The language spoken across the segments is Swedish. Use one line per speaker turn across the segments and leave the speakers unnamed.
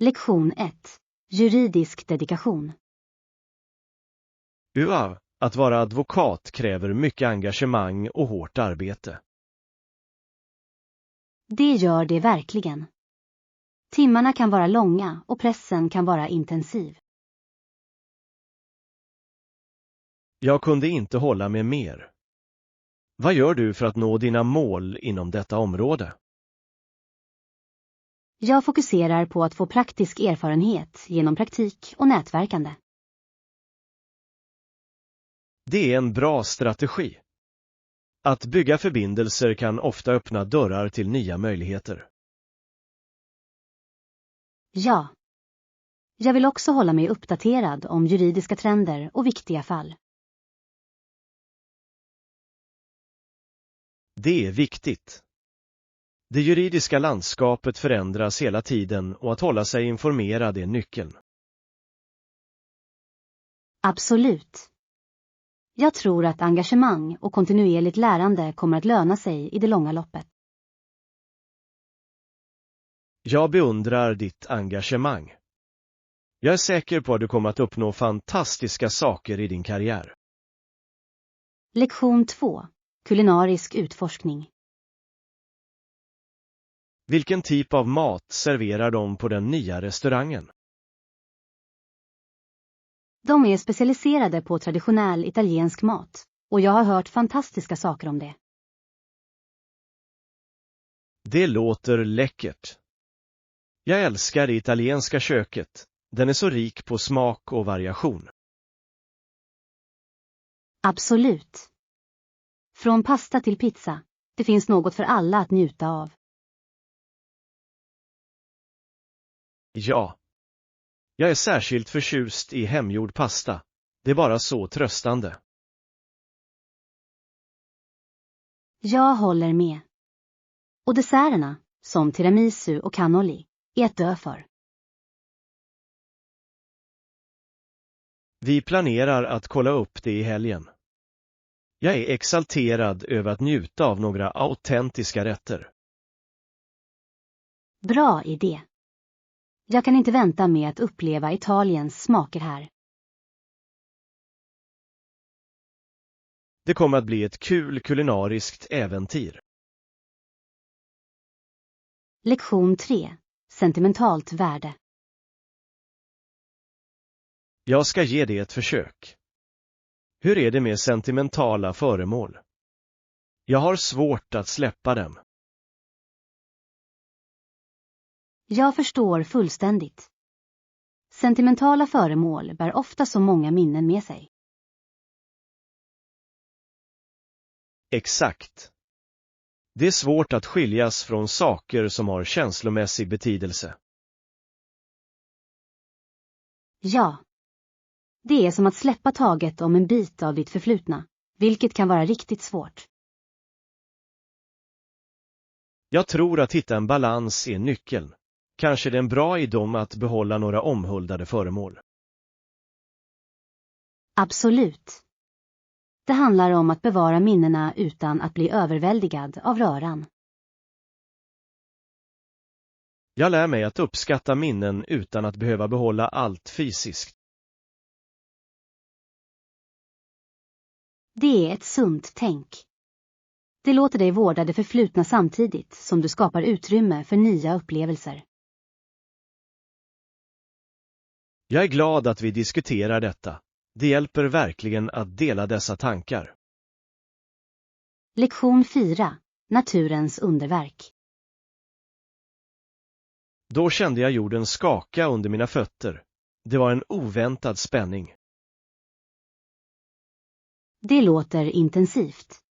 Lektion 1. Juridisk dedikation.
Att vara advokat kräver mycket engagemang och hårt arbete.
Det gör det verkligen. Timmarna kan vara långa och pressen kan vara intensiv.
Jag kunde inte hålla med mer. Vad gör du för att nå dina mål inom detta område?
Jag fokuserar på att få praktisk erfarenhet genom praktik och nätverkande.
Det är en bra strategi. Att bygga förbindelser kan ofta öppna dörrar till nya möjligheter.
Ja. Jag vill också hålla mig uppdaterad om juridiska trender och viktiga fall.
Det är viktigt. Det juridiska landskapet förändras hela tiden och att hålla sig informerad är nyckeln.
Absolut. Jag tror att engagemang och kontinuerligt lärande kommer att löna sig i det långa loppet.
Jag beundrar ditt engagemang. Jag är säker på att du kommer att uppnå fantastiska saker i din karriär.
Lektion 2. Kulinarisk utforskning.
Vilken typ av mat serverar de på den nya restaurangen?
De är specialiserade på traditionell italiensk mat och jag har hört fantastiska saker om det.
Det låter läckert. Jag älskar det italienska köket. Den är så rik på smak och variation.
Absolut. Från pasta till pizza. Det finns något för alla att njuta av.
Ja. Jag är särskilt förtjust i hemgjord pasta. Det är bara så tröstande.
Jag håller med. Och desserterna, som tiramisu och cannoli, är att dö för.
Vi planerar att kolla upp det i helgen. Jag är exalterad över att njuta av några autentiska rätter.
Bra idé. Jag kan inte vänta med att uppleva Italiens smaker här.
Det kommer att bli ett kul kulinariskt äventyr.
Lektion 3. Sentimentalt värde.
Jag ska ge det ett försök. Hur är det med sentimentala föremål? Jag har svårt att släppa dem.
Jag förstår fullständigt. Sentimentala föremål bär ofta så många minnen med sig.
Exakt. Det är svårt att skiljas från saker som har känslomässig betydelse.
Ja. Det är som att släppa taget om en bit av ditt förflutna, vilket kan vara riktigt svårt.
Jag tror att hitta en balans är nyckeln. Kanske det är en bra idé att behålla några omhuldade föremål.
Absolut. Det handlar om att bevara minnena utan att bli överväldigad av röran.
Jag lär mig att uppskatta minnen utan att behöva behålla allt fysiskt.
Det är ett sunt tänk. Det låter dig vårda det förflutna samtidigt som du skapar utrymme för nya upplevelser.
Jag är glad att vi diskuterar detta. Det hjälper verkligen att dela dessa tankar.
Lektion 4. Naturens underverk.
Då kände jag jorden skaka under mina fötter. Det var en oväntad spänning.
Det låter intensivt.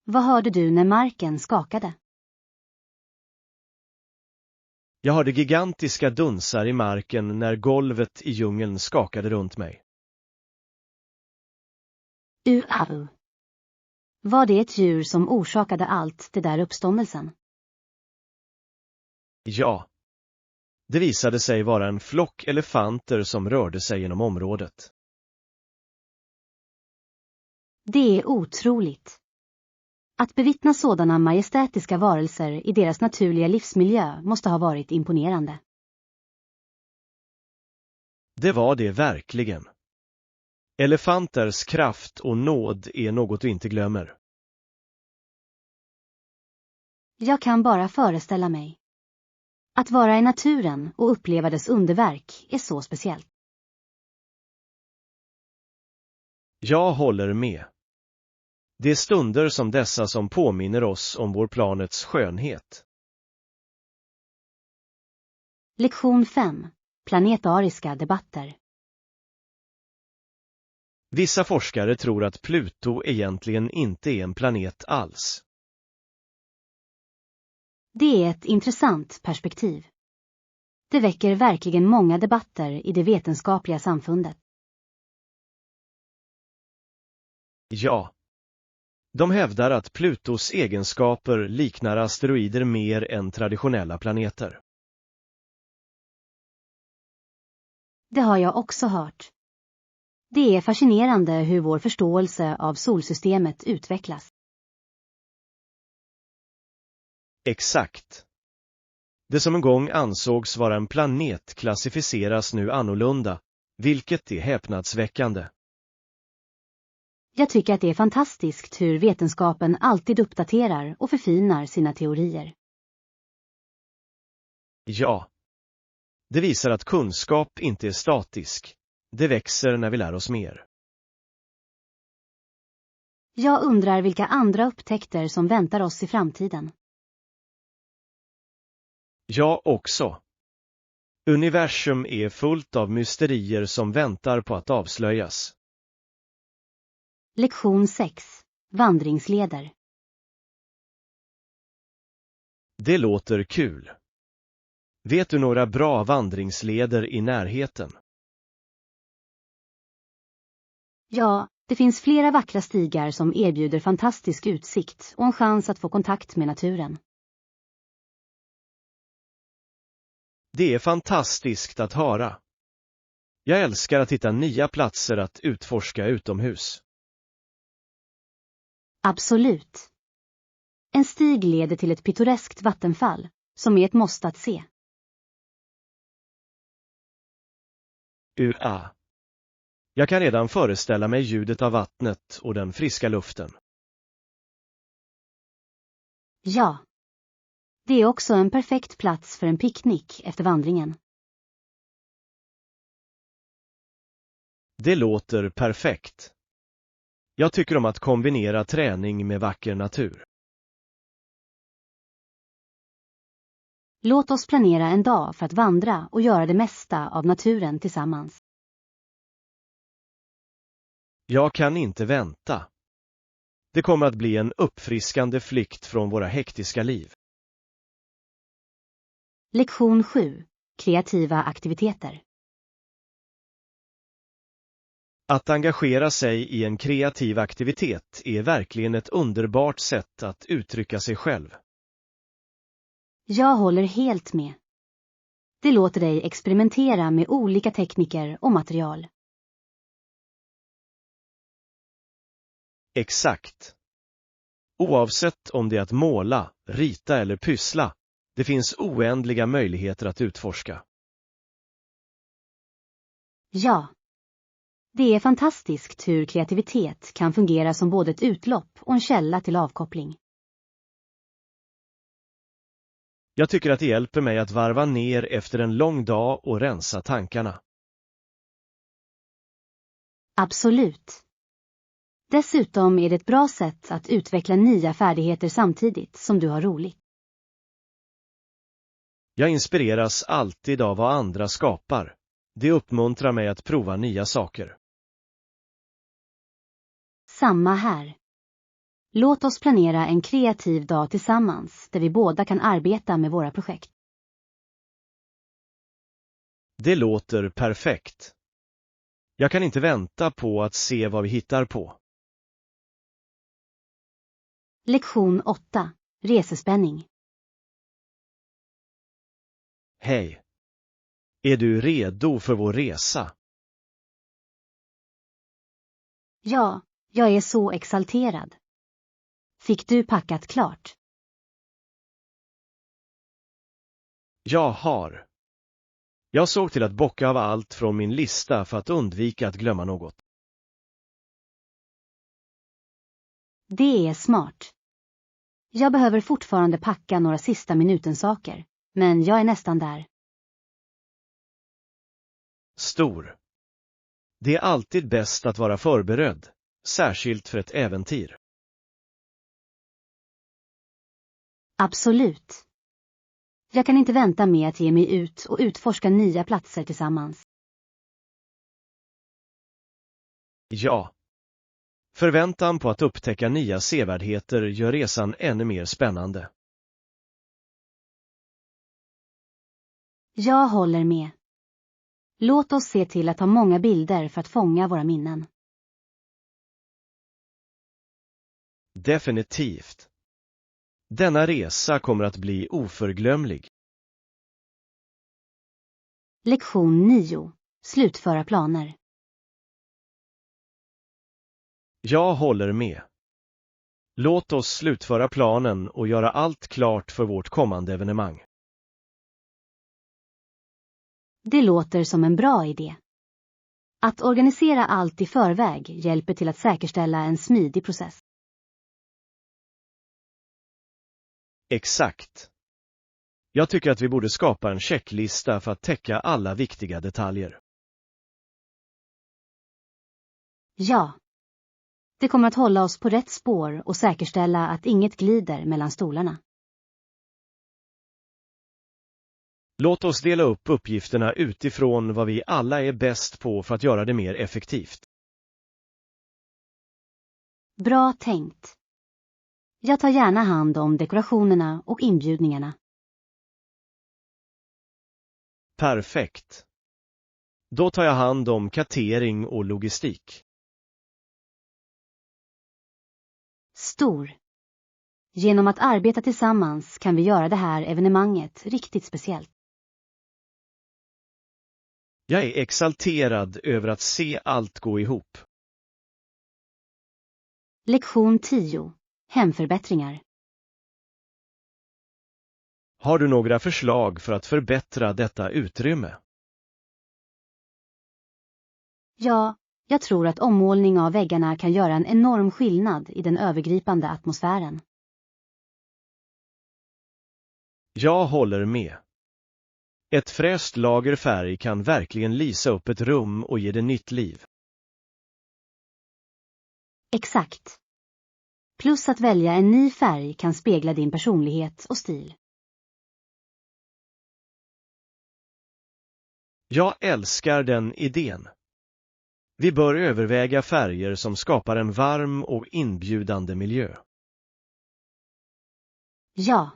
Vad hörde du när marken skakade?
Jag hörde gigantiska dunsar i marken när golvet i djungeln skakade runt mig.
Var det ett djur som orsakade allt det där uppståndelsen?
Ja. Det visade sig vara en flock elefanter som rörde sig genom området.
Det är otroligt. Att bevittna sådana majestätiska varelser i deras naturliga livsmiljö måste ha varit imponerande.
Det var det verkligen. Elefanters kraft och nåd är något du inte glömmer.
Jag kan bara föreställa mig. Att vara i naturen och uppleva dess underverk är så speciellt.
Jag håller med. Det är stunder som dessa som påminner oss om vår planets skönhet.
Lektion 5. Planetariska debatter.
Vissa forskare tror att Pluto egentligen inte är en planet alls.
Det är ett intressant perspektiv. Det väcker verkligen många debatter i det vetenskapliga samfundet.
Ja. De hävdar att Plutos egenskaper liknar asteroider mer än traditionella planeter.
Det har jag också hört. Det är fascinerande hur vår förståelse av solsystemet utvecklas.
Exakt. Det som en gång ansågs vara en planet klassificeras nu annorlunda, vilket är häpnadsväckande.
Jag tycker att det är fantastiskt hur vetenskapen alltid uppdaterar och förfinar sina teorier.
Ja. Det visar att kunskap inte är statisk. Det växer när vi lär oss mer.
Jag undrar vilka andra upptäckter som väntar oss i framtiden.
Jag också. Universum är fullt av mysterier som väntar på att avslöjas.
Lektion 6. Vandringsleder.
Det låter kul. Vet du några bra vandringsleder i närheten?
Ja, det finns flera vackra stigar som erbjuder fantastisk utsikt och en chans att få kontakt med naturen.
Det är fantastiskt att höra. Jag älskar att hitta nya platser att utforska utomhus.
Absolut. En stig leder till ett pittoreskt vattenfall som är ett måste att se.
UA. Jag kan redan föreställa mig ljudet av vattnet och den friska luften.
Ja. Det är också en perfekt plats för en picknick efter vandringen.
Det låter perfekt. Jag tycker om att kombinera träning med vacker natur.
Låt oss planera en dag för att vandra och göra det mesta av naturen tillsammans.
Jag kan inte vänta. Det kommer att bli en uppfriskande flykt från våra hektiska liv.
Lektion 7. Kreativa aktiviteter.
Att engagera sig i en kreativ aktivitet är verkligen ett underbart sätt att uttrycka sig själv.
Jag håller helt med. Det låter dig experimentera med olika tekniker och material.
Exakt. Oavsett om det är att måla, rita eller pyssla, det finns oändliga möjligheter att utforska.
Ja. Det är fantastiskt hur kreativitet kan fungera som både ett utlopp och en källa till avkoppling.
Jag tycker att det hjälper mig att varva ner efter en lång dag och rensa tankarna.
Absolut. Dessutom är det ett bra sätt att utveckla nya färdigheter samtidigt som du har roligt.
Jag inspireras alltid av vad andra skapar. Det uppmuntrar mig att prova nya saker.
Samma här. Låt oss planera en kreativ dag tillsammans där vi båda kan arbeta med våra projekt.
Det låter perfekt. Jag kan inte vänta på att se vad vi hittar på.
Lektion 8. Resespänning.
Hej. Är du redo för vår resa?
Ja, jag är så exalterad. Fick du packat klart?
Jag har. Jag såg till att bocka av allt från min lista för att undvika att glömma något.
Det är smart. Jag behöver fortfarande packa några sista minuten-saker, men jag är nästan där.
Stor. Det är alltid bäst att vara förberedd, särskilt för ett äventyr.
Absolut. Jag kan inte vänta med att ge mig ut och utforska nya platser tillsammans.
Ja. Förväntan på att upptäcka nya sevärdheter gör resan ännu mer spännande.
Jag håller med. Låt oss se till att ta många bilder för att fånga våra minnen.
Definitivt. Denna resa kommer att bli oförglömlig.
Lektion 9. Slutföra planer.
Jag håller med. Låt oss slutföra planen och göra allt klart för vårt kommande evenemang.
Det låter som en bra idé. Att organisera allt i förväg hjälper till att säkerställa en smidig process.
Exakt. Jag tycker att vi borde skapa en checklista för att täcka alla viktiga detaljer.
Ja. Det kommer att hålla oss på rätt spår och säkerställa att inget glider mellan stolarna.
Låt oss dela upp uppgifterna utifrån vad vi alla är bäst på för att göra det mer effektivt.
Bra tänkt. Jag tar gärna hand om dekorationerna och inbjudningarna.
Perfekt. Då tar jag hand om kartering och logistik.
Stor. Genom att arbeta tillsammans kan vi göra det här evenemanget riktigt speciellt.
Jag är exalterad över att se allt gå ihop.
Lektion 10. Hemförbättringar.
Har du några förslag för att förbättra detta utrymme?
Ja, jag tror att ommålning av väggarna kan göra en enorm skillnad i den övergripande atmosfären.
Jag håller med. Ett fräscht lager färg kan verkligen lysa upp ett rum och ge det nytt liv.
Exakt. Plus att välja en ny färg kan spegla din personlighet och stil.
Jag älskar den idén. Vi bör överväga färger som skapar en varm och inbjudande miljö.
Ja.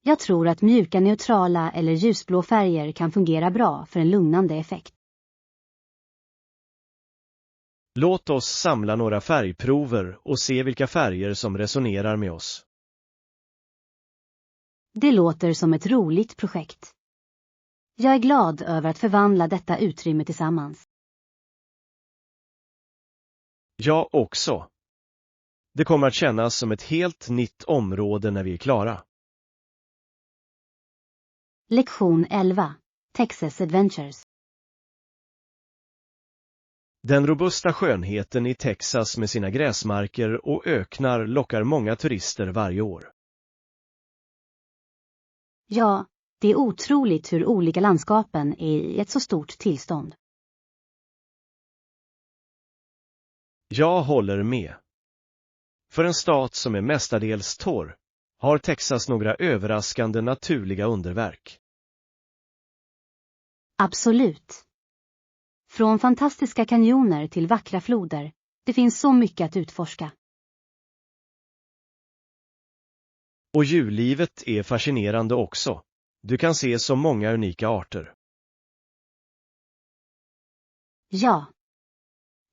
Jag tror att mjuka neutrala eller ljusblå färger kan fungera bra för en lugnande effekt.
Låt oss samla några färgprover och se vilka färger som resonerar med oss.
Det låter som ett roligt projekt. Jag är glad över att förvandla detta utrymme tillsammans.
Jag också. Det kommer att kännas som ett helt nytt område när vi är klara.
Lektion 11. Texas Adventures.
Den robusta skönheten i Texas med sina gräsmarker och öknar lockar många turister varje år.
Ja, det är otroligt hur olika landskapen är i ett så stort tillstånd.
Jag håller med. För en stat som är mestadels torr har Texas några överraskande naturliga underverk.
Absolut. Från fantastiska kanjoner till vackra floder, det finns så mycket att utforska.
Och djurlivet är fascinerande också. Du kan se så många unika arter.
Ja.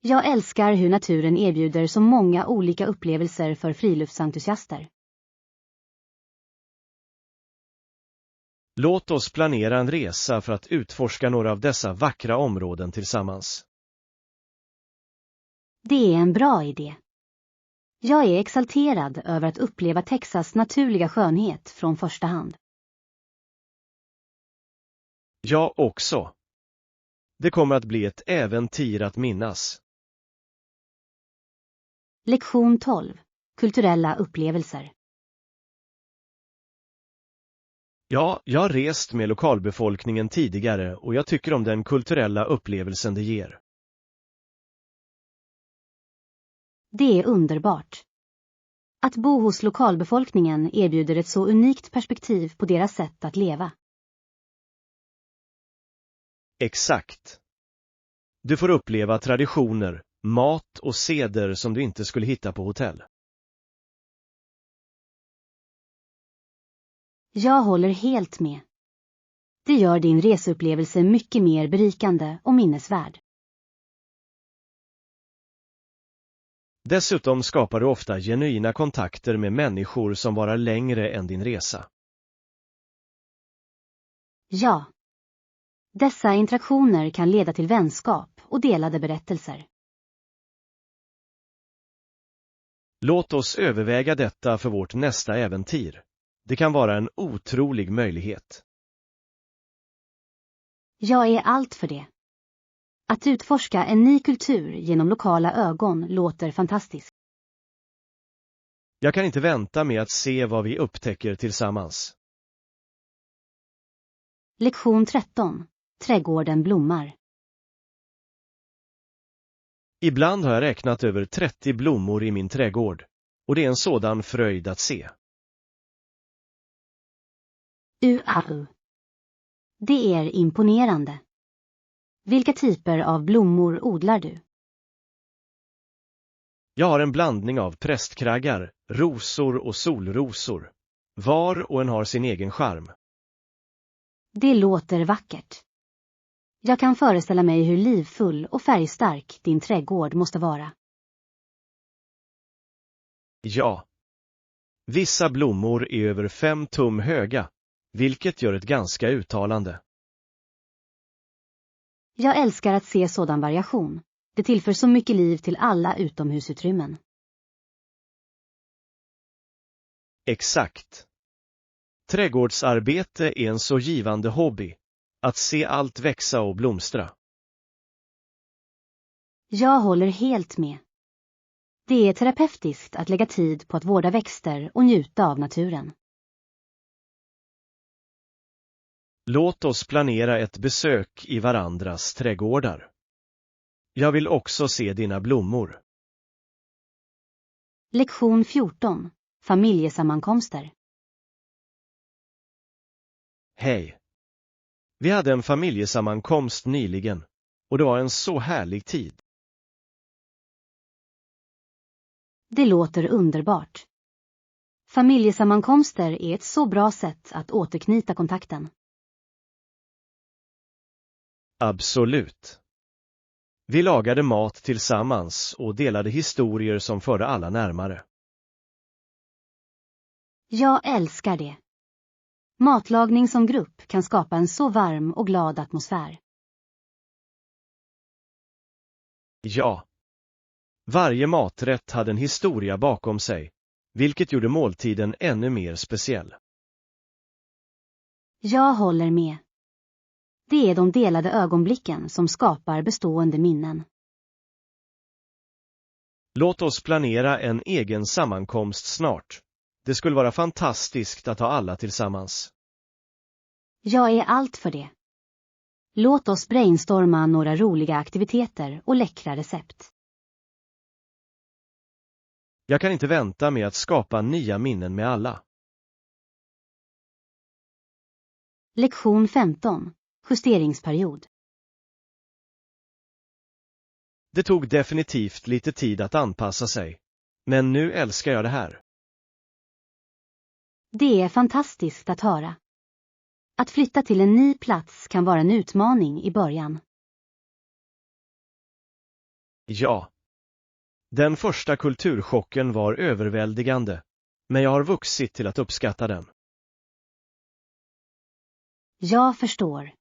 Jag älskar hur naturen erbjuder så många olika upplevelser för friluftsentusiaster.
Låt oss planera en resa för att utforska några av dessa vackra områden tillsammans.
Det är en bra idé. Jag är exalterad över att uppleva Texas naturliga skönhet från första hand.
Jag också. Det kommer att bli ett äventyr att minnas.
Lektion 12. Kulturella upplevelser.
Ja, jag har rest med lokalbefolkningen tidigare och jag tycker om den kulturella upplevelsen det ger.
Det är underbart. Att bo hos lokalbefolkningen erbjuder ett så unikt perspektiv på deras sätt att leva.
Exakt. Du får uppleva traditioner, mat och seder som du inte skulle hitta på hotell.
Jag håller helt med. Det gör din reseupplevelse mycket mer berikande och minnesvärd.
Dessutom skapar du ofta genuina kontakter med människor som varar längre än din resa.
Ja. Dessa interaktioner kan leda till vänskap och delade berättelser.
Låt oss överväga detta för vårt nästa äventyr. Det kan vara en otrolig möjlighet.
Jag är allt för det. Att utforska en ny kultur genom lokala ögon låter fantastiskt.
Jag kan inte vänta med att se vad vi upptäcker tillsammans.
Lektion 13. Trädgården blommar.
Ibland har jag räknat över 30 blommor i min trädgård, och det är en sådan fröjd att se.
Det är imponerande. Vilka typer av blommor odlar du?
Jag har en blandning av prästkraggar, rosor och solrosor. Var och en har sin egen charm.
Det låter vackert. Jag kan föreställa mig hur livfull och färgstark din trädgård måste vara.
Ja. Vissa blommor är över 5 tum höga, vilket gör ett ganska uttalande.
Jag älskar att se sådan variation. Det tillför så mycket liv till alla utomhusutrymmen.
Exakt. Trädgårdsarbete är en så givande hobby. Att se allt växa och blomstra.
Jag håller helt med. Det är terapeutiskt att lägga tid på att vårda växter och njuta av naturen.
Låt oss planera ett besök i varandras trädgårdar. Jag vill också se dina blommor.
Lektion 14. Familjesammankomster.
Hej. Vi hade en familjesammankomst nyligen, och det var en så härlig tid.
Det låter underbart. Familjesammankomster är ett så bra sätt att återknyta kontakten.
Absolut. Vi lagade mat tillsammans och delade historier som förde alla närmare.
Jag älskar det. Matlagning som grupp kan skapa en så varm och glad atmosfär.
Ja. Varje maträtt hade en historia bakom sig, vilket gjorde måltiden ännu mer speciell.
Jag håller med. Det är de delade ögonblicken som skapar bestående minnen.
Låt oss planera en egen sammankomst snart. Det skulle vara fantastiskt att ha alla tillsammans.
Jag är allt för det. Låt oss brainstorma några roliga aktiviteter och läckra recept.
Jag kan inte vänta med att skapa nya minnen med alla.
Lektion 15. Justeringsperiod.
Det tog definitivt lite tid att anpassa sig. Men nu älskar jag det här.
Det är fantastiskt att höra. Att flytta till en ny plats kan vara en utmaning i början.
Ja. Den första kulturchocken var överväldigande, men jag har vuxit till att uppskatta den.
Jag förstår.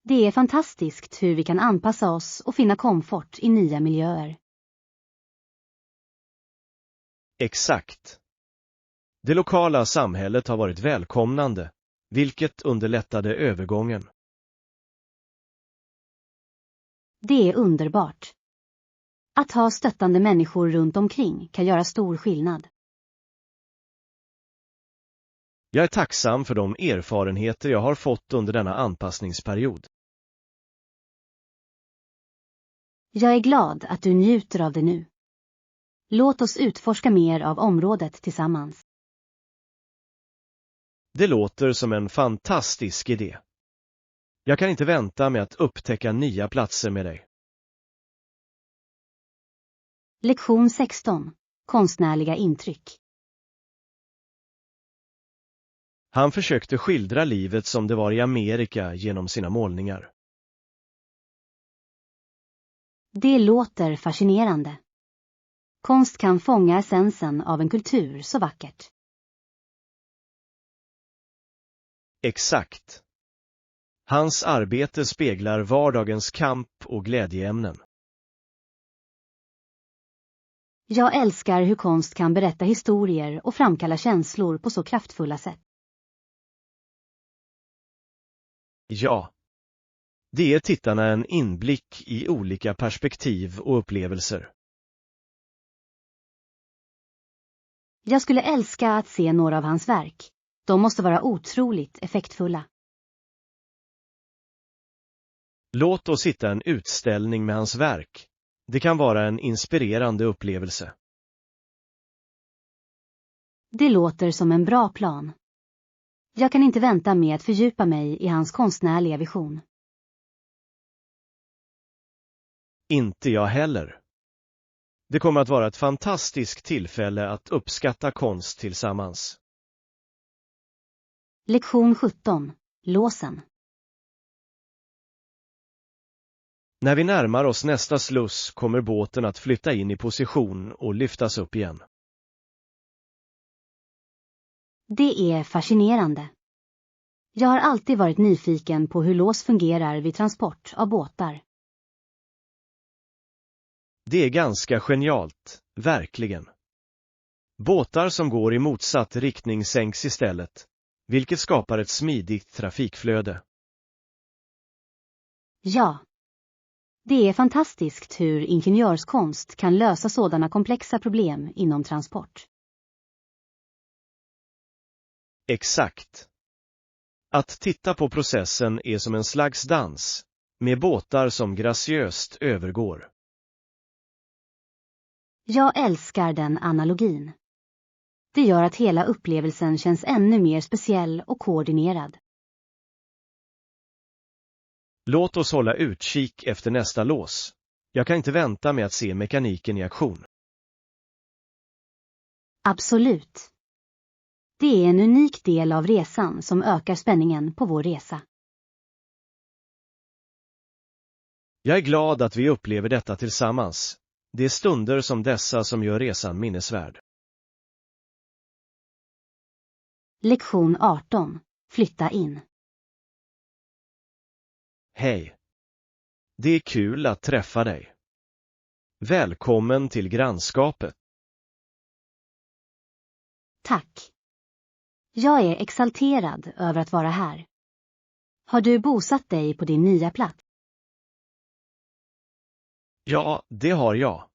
Det är fantastiskt hur vi kan anpassa oss och finna komfort i nya miljöer.
Exakt. Det lokala samhället har varit välkomnande, vilket underlättade övergången.
Det är underbart. Att ha stöttande människor runt omkring kan göra stor skillnad.
Jag är tacksam för de erfarenheter jag har fått under denna anpassningsperiod.
Jag är glad att du njuter av det nu. Låt oss utforska mer av området tillsammans.
Det låter som en fantastisk idé. Jag kan inte vänta med att upptäcka nya platser med dig.
Lektion 16. Konstnärliga intryck.
Han försökte skildra livet som det var i Amerika genom sina målningar.
Det låter fascinerande. Konst kan fånga essensen av en kultur så vackert.
Exakt. Hans arbete speglar vardagens kamp och glädjeämnen.
Jag älskar hur konst kan berätta historier och framkalla känslor på så kraftfulla sätt.
Ja. Det ger tittarna en inblick i olika perspektiv och upplevelser.
Jag skulle älska att se några av hans verk. De måste vara otroligt effektfulla.
Låt oss hitta en utställning med hans verk. Det kan vara en inspirerande upplevelse.
Det låter som en bra plan. Jag kan inte vänta med att fördjupa mig i hans konstnärliga vision.
Inte jag heller. Det kommer att vara ett fantastiskt tillfälle att uppskatta konst tillsammans.
Lektion 17. Låsen.
När vi närmar oss nästa sluss kommer båten att flytta in i position och lyftas upp igen.
Det är fascinerande. Jag har alltid varit nyfiken på hur lås fungerar vid transport av båtar.
Det är ganska genialt, verkligen. Båtar som går i motsatt riktning sänks istället, vilket skapar ett smidigt trafikflöde.
Ja. Det är fantastiskt hur ingenjörskonst kan lösa sådana komplexa problem inom transport.
Exakt. Att titta på processen är som en slags dans, med båtar som graciöst övergår.
Jag älskar den analogin. Det gör att hela upplevelsen känns ännu mer speciell och koordinerad.
Låt oss hålla utkik efter nästa lås. Jag kan inte vänta med att se mekaniken i aktion.
Absolut. Det är en unik del av resan som ökar spänningen på vår resa.
Jag är glad att vi upplever detta tillsammans. Det är stunder som dessa som gör resan minnesvärd.
Lektion 18. Flytta in.
Hej. Det är kul att träffa dig. Välkommen till grannskapet.
Tack. Jag är exalterad över att vara här. Har du bosatt dig på din nya plats?
Ja, det har jag.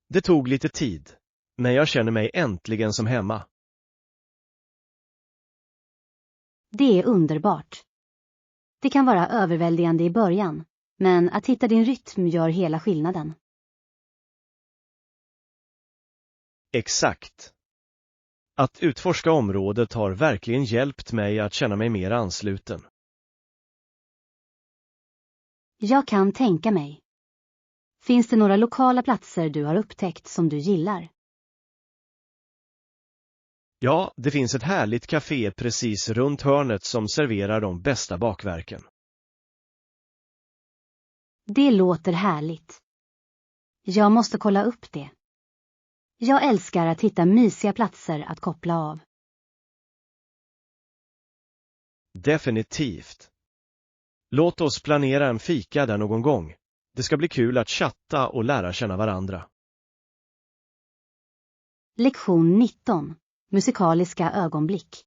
Det tog lite tid, men jag känner mig äntligen som hemma.
Det är underbart. Det kan vara överväldigande i början, men att hitta din rytm gör hela skillnaden.
Exakt. Att utforska området har verkligen hjälpt mig att känna mig mer ansluten.
Jag kan tänka mig. Finns det några lokala platser du har upptäckt som du gillar?
Ja, det finns ett härligt café precis runt hörnet som serverar de bästa bakverken.
Det låter härligt. Jag måste kolla upp det. Jag älskar att hitta mysiga platser att koppla av.
Definitivt. Låt oss planera en fika där någon gång. Det ska bli kul att chatta och lära känna varandra.
Lektion 19. Musikaliska ögonblick.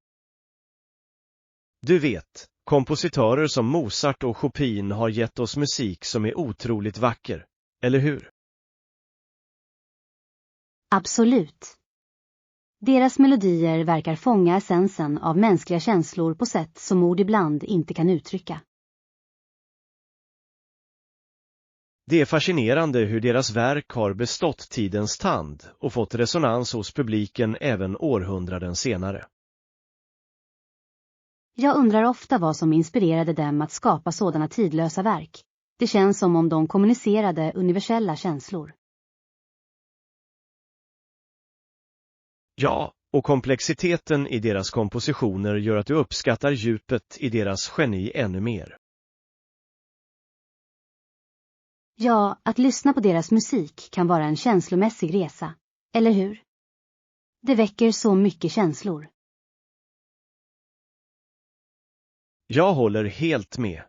Du vet, Kompositörer som Mozart och Chopin har gett oss musik som är otroligt vacker, eller hur?
Absolut. Deras melodier verkar fånga essensen av mänskliga känslor på sätt som ord ibland inte kan uttrycka.
Det är fascinerande hur deras verk har bestått tidens tand och fått resonans hos publiken även århundraden senare.
Jag undrar ofta vad som inspirerade dem att skapa sådana tidlösa verk. Det känns som om de kommunicerade universella känslor.
Ja, och komplexiteten i deras kompositioner gör att du uppskattar djupet i deras geni ännu mer.
Ja, att lyssna på deras musik kan vara en känslomässig resa, eller hur? Det väcker så mycket känslor.
Jag håller helt med.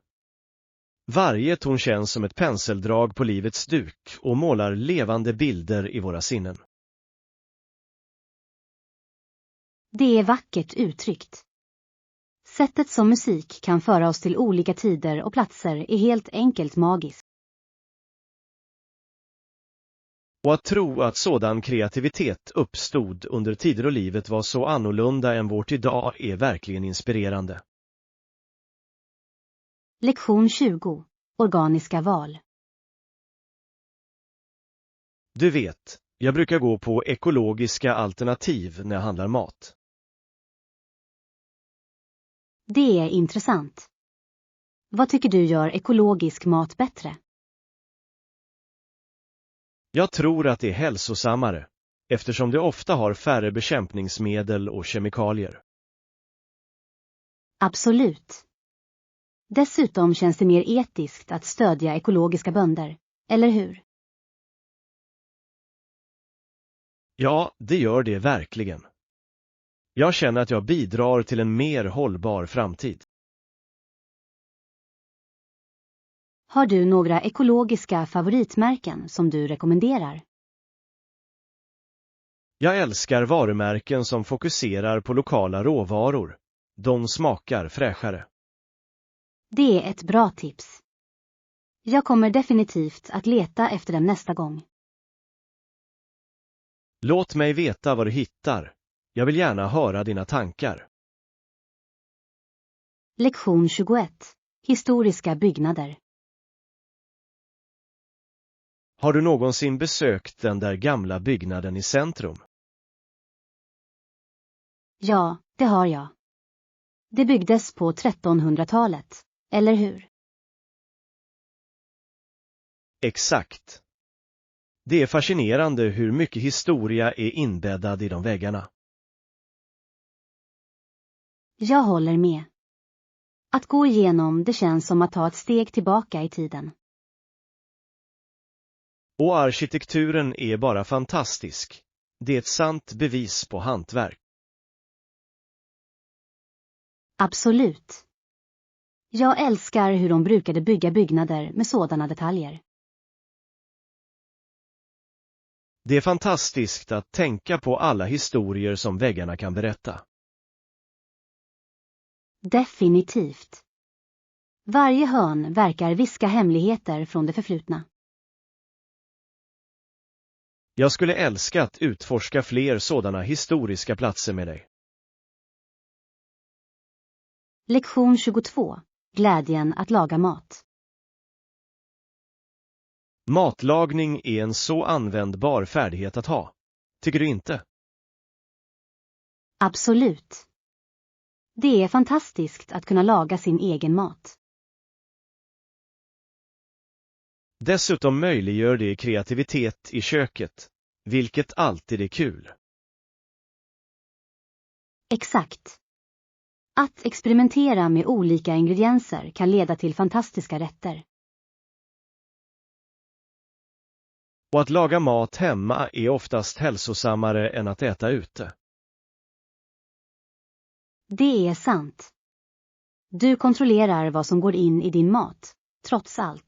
Varje ton känns som ett penseldrag på livets duk och målar levande bilder i våra sinnen.
Det är vackert uttryckt. Sättet som musik kan föra oss till olika tider och platser är helt enkelt magiskt.
Och att tro att sådan kreativitet uppstod under tider och livet var så annorlunda än vårt idag är verkligen inspirerande.
Lektion 20. Organiska val.
Du vet, jag brukar gå på ekologiska alternativ när jag handlar mat.
Det är intressant. Vad tycker du gör ekologisk mat bättre?
Jag tror att det är hälsosammare, eftersom det ofta har färre bekämpningsmedel och kemikalier.
Absolut. Dessutom känns det mer etiskt att stödja ekologiska bönder, eller hur?
Ja, det gör det verkligen. Jag känner att jag bidrar till en mer hållbar framtid.
Har du några ekologiska favoritmärken som du rekommenderar?
Jag älskar varumärken som fokuserar på lokala råvaror. De smakar fräschare.
Det är ett bra tips. Jag kommer definitivt att leta efter dem nästa gång.
Låt mig veta vad du hittar. Jag vill gärna höra dina tankar.
Lektion 21. Historiska byggnader.
Har du någonsin besökt den där gamla byggnaden i centrum?
Ja, det har jag. Det byggdes på 1300-talet, eller hur?
Exakt. Det är fascinerande hur mycket historia är inbäddad i de väggarna.
Jag håller med. Att gå igenom det känns som att ta ett steg tillbaka i tiden.
Och arkitekturen är bara fantastisk. Det är ett sant bevis på hantverk.
Absolut. Jag älskar hur de brukade bygga byggnader med sådana detaljer.
Det är fantastiskt att tänka på alla historier som väggarna kan berätta.
Definitivt. Varje hörn verkar viska hemligheter från det förflutna.
Jag skulle älska att utforska fler sådana historiska platser med dig.
Lektion 22. Glädjen att laga mat.
Matlagning är en så användbar färdighet att ha. Tycker du inte?
Absolut. Det är fantastiskt att kunna laga sin egen mat.
Dessutom möjliggör det kreativitet i köket, vilket alltid är kul.
Exakt. Att experimentera med olika ingredienser kan leda till fantastiska rätter.
Och att laga mat hemma är oftast hälsosammare än att äta ute.
Det är sant. Du kontrollerar vad som går in i din mat, trots allt.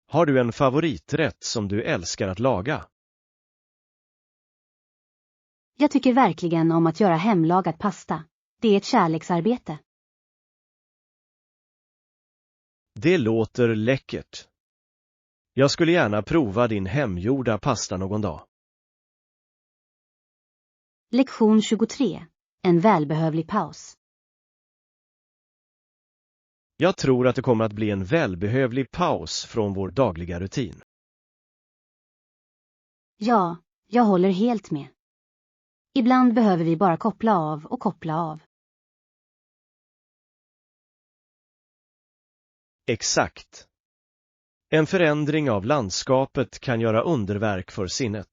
Har du en favoriträtt som du älskar att laga?
Jag tycker verkligen om att göra hemlagat pasta, Det är ett kärleksarbete.
Det låter läckert. Jag skulle gärna prova din hemgjorda pasta någon dag.
Lektion 23. En välbehövlig paus.
Jag tror att det kommer att bli en välbehövlig paus från vår dagliga rutin.
Ja, jag håller helt med. Ibland behöver vi bara koppla av och koppla av.
Exakt. En förändring av landskapet kan göra underverk för sinnet.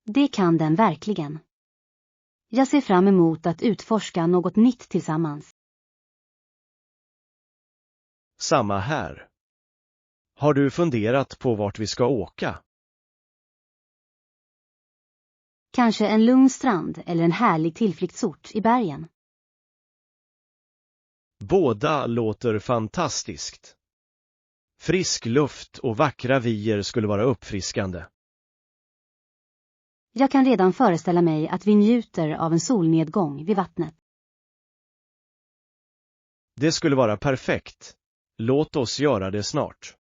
Det kan den verkligen. Jag ser fram emot att utforska något nytt tillsammans.
Samma här. Har du funderat på vart vi ska åka?
Kanske en lugn strand eller en härlig tillflyktsort i bergen.
Båda låter fantastiskt. Frisk luft och vackra vyer skulle vara uppfriskande.
Jag kan redan föreställa mig att vi njuter av en solnedgång vid vattnet.
Det skulle vara perfekt. Låt oss göra det snart.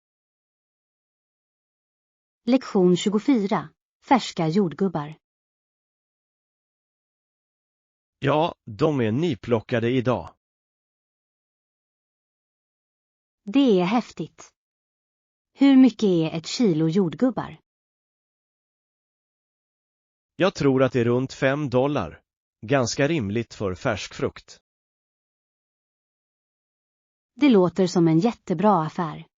Lektion 24. Färska jordgubbar.
Ja, de är nyplockade idag.
Det är häftigt. Hur mycket är ett kilo jordgubbar?
Jag tror att det är runt $5. Ganska rimligt för färsk frukt.
Det låter som en jättebra affär.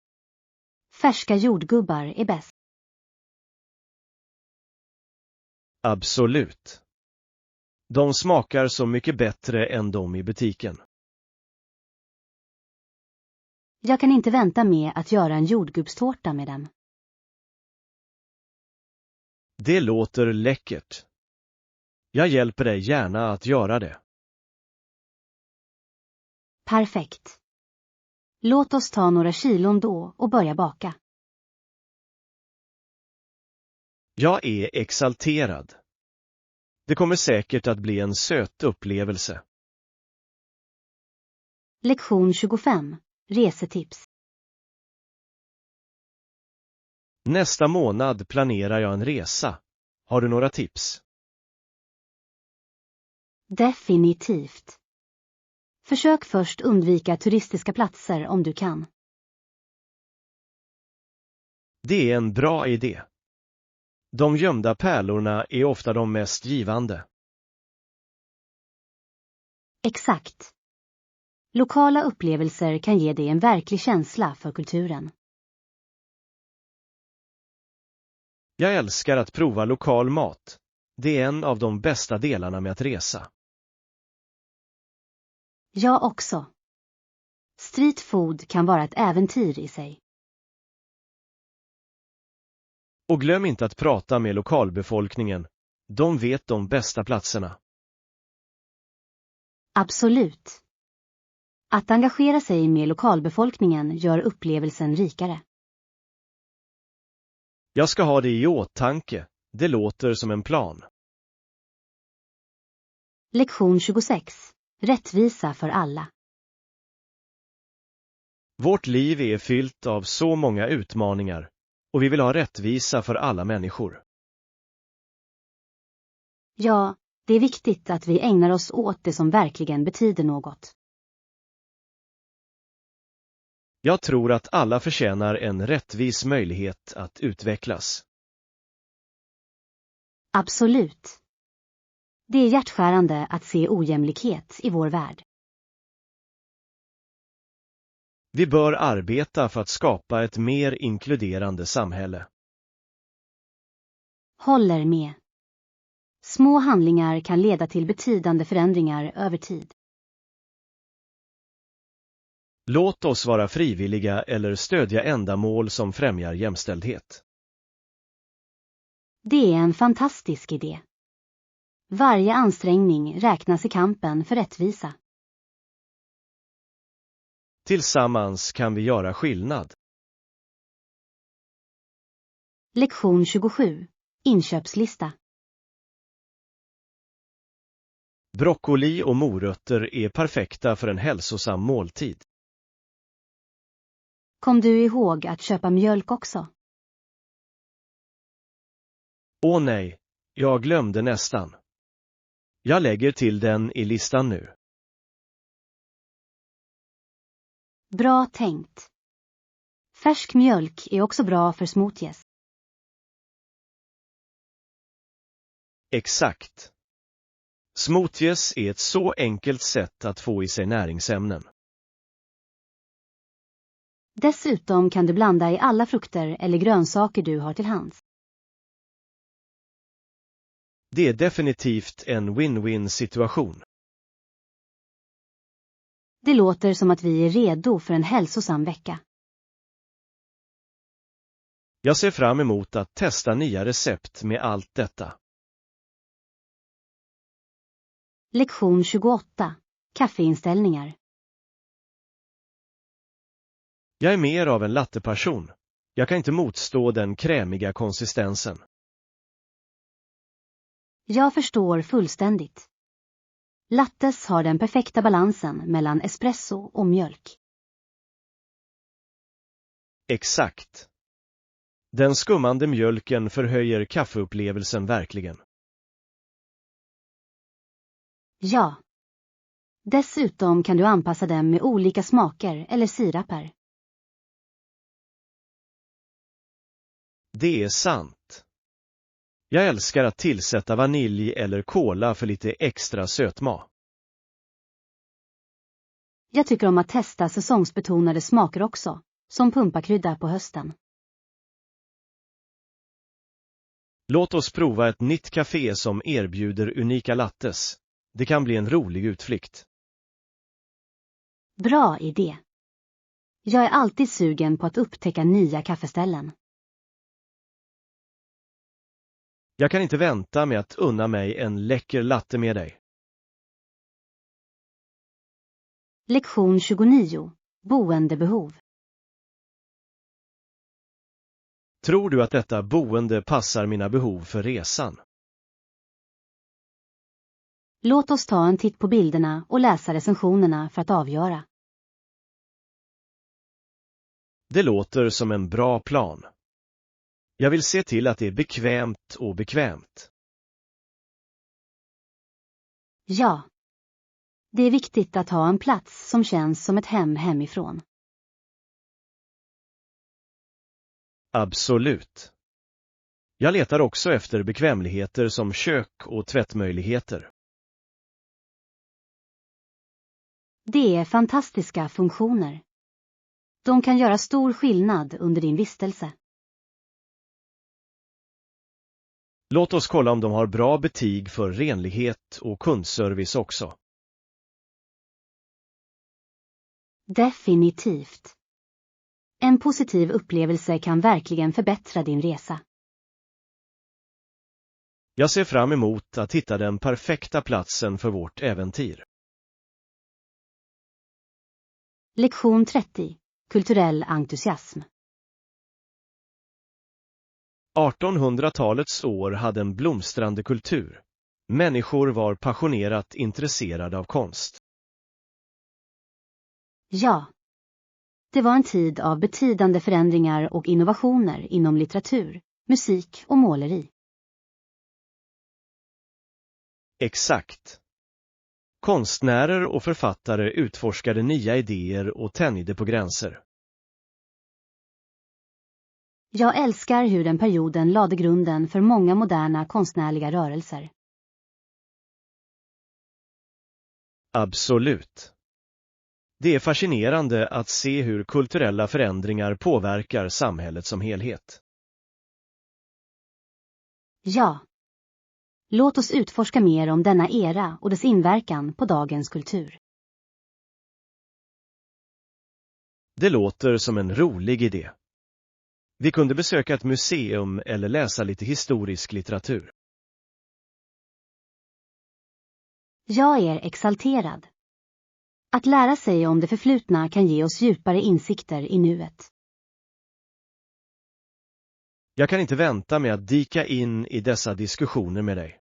Färska jordgubbar är bäst.
Absolut. De smakar så mycket bättre än de i butiken.
Jag kan inte vänta med att göra en jordgubbstårta med dem.
Det låter läckert. Jag hjälper dig gärna att göra det.
Perfekt. Låt oss ta några kilon då och börja baka.
Jag är exalterad. Det kommer säkert att bli en söt upplevelse.
Lektion 25. Resetips.
Nästa månad planerar jag en resa. Har du några tips?
Definitivt. Försök först undvika turistiska platser om du kan.
Det är en bra idé. De gömda pärlorna är ofta de mest givande.
Exakt. Lokala upplevelser kan ge dig en verklig känsla för kulturen.
Jag älskar att prova lokal mat. Det är en av de bästa delarna med att resa.
Jag också. Street food kan vara ett äventyr i sig.
Och glöm inte att prata med lokalbefolkningen. De vet de bästa platserna.
Absolut. Att engagera sig med lokalbefolkningen gör upplevelsen rikare.
Jag ska ha det i åtanke. Det låter som en plan.
Lektion 26. Rättvisa för alla.
Vårt liv är fyllt av så många utmaningar. Och vi vill ha rättvisa för alla människor.
Ja, det är viktigt att vi ägnar oss åt det som verkligen betyder något.
Jag tror att alla förtjänar en rättvis möjlighet att utvecklas.
Absolut. Det är hjärtskärande att se ojämlikhet i vår värld.
Vi bör arbeta för att skapa ett mer inkluderande samhälle.
Håller med. Små handlingar kan leda till betydande förändringar över tid.
Låt oss vara frivilliga eller stödja ändamål som främjar jämställdhet.
Det är en fantastisk idé. Varje ansträngning räknas i kampen för rättvisa.
Tillsammans kan vi göra skillnad.
Lektion 27. Inköpslista.
Broccoli och morötter är perfekta för en hälsosam måltid.
Kom du ihåg att köpa mjölk också?
Åh nej, jag glömde nästan. Jag lägger till den i listan nu.
Bra tänkt. Färsk mjölk är också bra för smoothies.
Exakt. Smoothies är ett så enkelt sätt att få i sig näringsämnen.
Dessutom kan du blanda i alla frukter eller grönsaker du har till hands.
Det är definitivt en win-win situation.
Det låter som att vi är redo för en hälsosam vecka.
Jag ser fram emot att testa nya recept med allt detta.
Lektion 28. Kaffeinställningar.
Jag är mer av en latteperson. Jag kan inte motstå den krämiga konsistensen.
Jag förstår fullständigt. Lattes har den perfekta balansen mellan espresso och mjölk.
Exakt. Den skummande mjölken förhöjer kaffeupplevelsen verkligen.
Ja. Dessutom kan du anpassa dem med olika smaker eller siraper.
Det är sant. Jag älskar att tillsätta vanilj eller kola för lite extra sötma.
Jag tycker om att testa säsongsbetonade smaker också, som pumpakrydda på hösten.
Låt oss prova ett nytt café som erbjuder unika lattes. Det kan bli en rolig utflykt.
Bra idé. Jag är alltid sugen på att upptäcka nya kaffeställen.
Jag kan inte vänta med att unna mig en läcker latte med dig.
Lektion 29. Boendebehov.
Tror du att detta boende passar mina behov för resan?
Låt oss ta en titt på bilderna och läsa recensionerna för att avgöra.
Det låter som en bra plan. Jag vill se till att det är bekvämt och bekvämt.
Ja. Det är viktigt att ha en plats som känns som ett hem hemifrån.
Absolut. Jag letar också efter bekvämligheter som kök och tvättmöjligheter.
Det är fantastiska funktioner. De kan göra stor skillnad under din vistelse.
Låt oss kolla om de har bra betyg för renlighet och kundservice också.
Definitivt. En positiv upplevelse kan verkligen förbättra din resa.
Jag ser fram emot att hitta den perfekta platsen för vårt äventyr.
Lektion 30. Kulturell entusiasm.
1800-talets år hade en blomstrande kultur. Människor var passionerat intresserade av konst.
Ja. Det var en tid av betydande förändringar och innovationer inom litteratur, musik och måleri.
Exakt. Konstnärer och författare utforskade nya idéer och tänjde på gränser.
Jag älskar hur den perioden lade grunden för många moderna konstnärliga rörelser.
Absolut. Det är fascinerande att se hur kulturella förändringar påverkar samhället som helhet.
Ja. Låt oss utforska mer om denna era och dess inverkan på dagens kultur.
Det låter som en rolig idé. Vi kunde besöka ett museum eller läsa lite historisk litteratur.
Jag är exalterad. Att lära sig om det förflutna kan ge oss djupare insikter i nuet.
Jag kan inte vänta med att dyka in i dessa diskussioner med dig.